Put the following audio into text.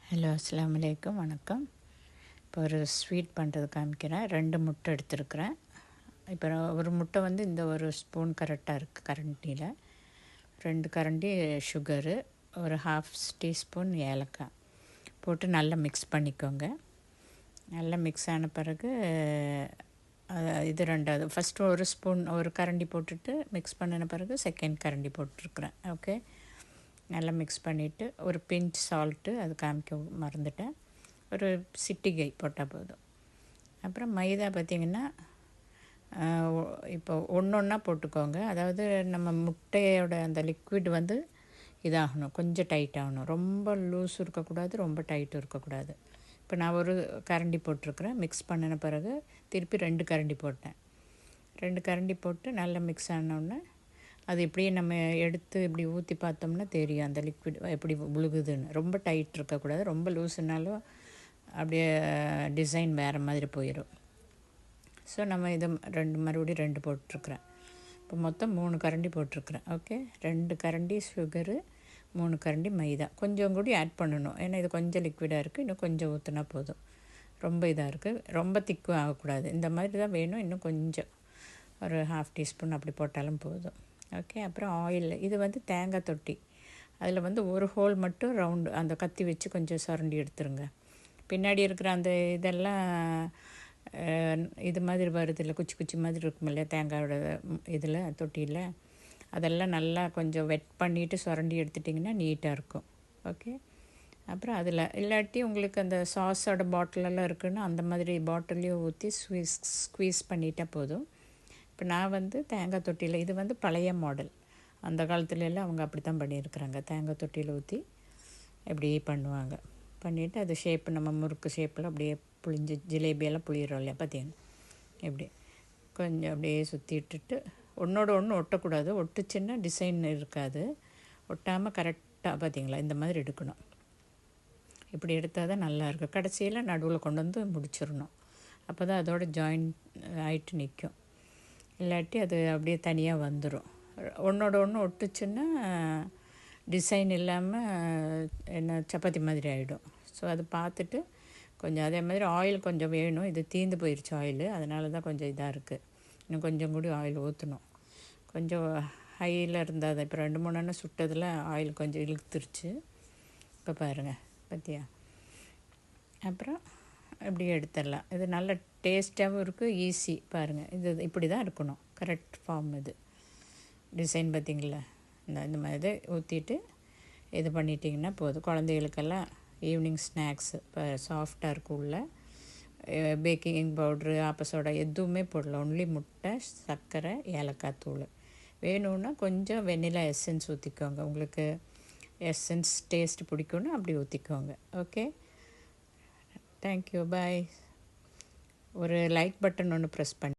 Hello, அஸ்ஸலாமு அலைக்கும், வணக்கம். இப்போ ஒரு ஸ்வீட் பண்ணுறது காமிக்கிறேன். 2 முட்டை எடுத்துருக்கிறேன். இப்போ ஒரு முட்டை வந்து இந்த ஒரு ஸ்பூன் கரெக்டாக இருக்குது கரண்டியில். 2 கரண்டி சுகரு, ஒரு ½ டீஸ்பூன் ஏலக்காய் போட்டு நல்லா மிக்ஸ் பண்ணிக்கோங்க. நல்லா மிக்ஸ் ஆன பிறகு இது ரெண்டாவது ஃபஸ்ட்டு ஒரு ஸ்பூன் ஒரு கரண்டி போட்டுட்டு மிக்ஸ் பண்ணின பிறகு செகண்ட் கரண்டி போட்டிருக்குறேன். ஓகே, நல்லா மிக்ஸ் பண்ணிவிட்டு ஒரு பிஞ்ச் சால்ட்டு அது காமிக்க மறந்துட்டேன், ஒரு சிட்டிகை போட்டால் போதும். அப்புறம் மைதா பார்த்திங்கன்னா இப்போ ஒன்று ஒன்றா போட்டுக்கோங்க. அதாவது நம்ம முட்டையோட அந்த லிக்விட் வந்து இதாகணும், கொஞ்சம் டைட் ஆகணும். ரொம்ப லூஸும் இருக்கக்கூடாது, ரொம்ப டைட்டும் இருக்கக்கூடாது. இப்போ நான் ஒரு கரண்டி போட்டிருக்கிறேன். மிக்ஸ் பண்ணின பிறகு திருப்பி 2 கரண்டி போட்டேன். 2 கரண்டி போட்டு நல்லா மிக்ஸ் ஆனோடனே அது இப்படியே நம்ம எடுத்து இப்படி ஊற்றி பார்த்தோம்னா தெரியும் அந்த லிக்விட் எப்படி விழுகுதுன்னு. ரொம்ப டைட் இருக்கக்கூடாது, ரொம்ப லூஸுனாலும் அப்படியே டிசைன் வேறு மாதிரி போயிடும். ஸோ நம்ம இதை மறுபடியும் 2 போட்டிருக்குறேன். இப்போ மொத்தம் 3 கரண்டி போட்டிருக்குறேன். ஓகே, 2 கரண்டி சுகரு, 3 கரண்டி மைதா. கொஞ்சம் கூடி ஆட் பண்ணணும், ஏன்னா இது கொஞ்சம் லிக்விடாக இருக்குது, இன்னும் கொஞ்சம் ஊற்றினா போதும். ரொம்ப இதாக இருக்குது, ரொம்ப திக்கும் ஆகக்கூடாது. இந்த மாதிரி தான் வேணும். இன்னும் கொஞ்சம் ஒரு ½ டீஸ்பூன் அப்படி போட்டாலும் போதும். ஓகே, அப்புறம் ஆயில். இது வந்து தேங்காய் தொட்டி. அதில் வந்து ஒரு ஹோல் மட்டும் ரவுண்டு அந்த கத்தி வச்சு கொஞ்சம் சுரண்டி எடுத்துருங்க. பின்னாடி இருக்கிற அந்த இதெல்லாம் இது மாதிரி வருது இல்லை, குச்சி குச்சி மாதிரி இருக்கும் இல்லையா தேங்காயோட இதில் தொட்டியில், அதெல்லாம் நல்லா கொஞ்சம் வெட் பண்ணிவிட்டு சுரண்டி எடுத்துட்டிங்கன்னா நீட்டாக இருக்கும். ஓகே, அப்புறம் அதில் இல்லாட்டி உங்களுக்கு அந்த சாஸோட பாட்டிலெல்லாம் இருக்குன்னா அந்த மாதிரி பாட்டிலையும் ஊற்றி ஸ்குவீஸ் பண்ணிட்டால் போதும். இப்போ நான் வந்து தேங்காய் தொட்டியில், இது வந்து பழைய மாடல், அந்த காலத்துலலாம் அவங்க அப்படி தான் பண்ணியிருக்கிறாங்க. தேங்காய் தொட்டியில் ஊற்றி இப்படியே பண்ணுவாங்க. பண்ணிவிட்டு அது ஷேப்பு நம்ம முறுக்கு ஷேப்பில் அப்படியே புளிஞ்சு ஜிலேபியெல்லாம் புளியிறோம் இல்லையா, பார்த்தீங்கன்னா இப்படி கொஞ்சம் அப்படியே சுற்றிட்டுட்டு ஒன்றோட ஒன்று ஒட்டக்கூடாது. ஒட்டுச்சுன்னா டிசைன் இருக்காது. ஒட்டாமல் கரெக்டாக பார்த்தீங்களா இந்த மாதிரி எடுக்கணும். இப்படி எடுத்தால் தான் நல்லாயிருக்கும். கடைசியில் நடுவில் கொண்டு வந்து முடிச்சிடணும். அப்போ தான் அதோட ஜாயின் ஆகிட்டு நிற்கும். இல்லாட்டி அது அப்படியே தனியாக வந்துடும். ஒன்றோட ஒன்று ஒட்டுச்சுன்னா டிசைன் இல்லாமல் என்ன சப்பாத்தி மாதிரி ஆகிடும். ஸோ அது பார்த்துட்டு கொஞ்சம் அதே மாதிரி ஆயில் கொஞ்சம் வேணும். இது தீர்ந்து போயிடுச்சு ஆயில், அதனால தான் கொஞ்சம் இதாக இருக்குது. இன்னும் கொஞ்சம் கூடி ஆயில் ஊற்றணும். கொஞ்சம் ஹையில் இருந்தால் தான். இப்போ 2-3 எண்ணெய் சுட்டதில் ஆயில் கொஞ்சம் இழுத்துருச்சு. இப்போ பாருங்கள், பார்த்தியா. அப்புறம் இப்படி எடுத்துடலாம். இது நல்ல டேஸ்ட்டாகவும் இருக்குது, ஈஸி. பாருங்கள், இது இப்படி தான் இருக்கணும், கரெக்ட் ஃபார்ம். இது டிசைன் பார்த்திங்களா, இந்த மாதிரி ஊற்றிட்டு இது பண்ணிட்டிங்கன்னா போதும். குழந்தைகளுக்கெல்லாம் ஈவினிங் ஸ்நாக்ஸு இப்போ சாஃப்டாக இருக்கும். உள்ள பேக்கிங் பவுட்ரு, ஆப்பசோடா எதுவுமே போடல. ஒன்லி முட்டை, சர்க்கரை, ஏலக்காய் தூள். வேணும்னா கொஞ்சம் வெண்ணிலா எசன்ஸ் ஊற்றிக்கோங்க. உங்களுக்கு எசன்ஸ் டேஸ்ட் பிடிக்கும்னு அப்படி ஊற்றிக்கோங்க. ஓகே, தேங்க்யூ, பாய். ஒரு லைக் பட்டன் ஒன்று ப்ரெஸ் பண்ணி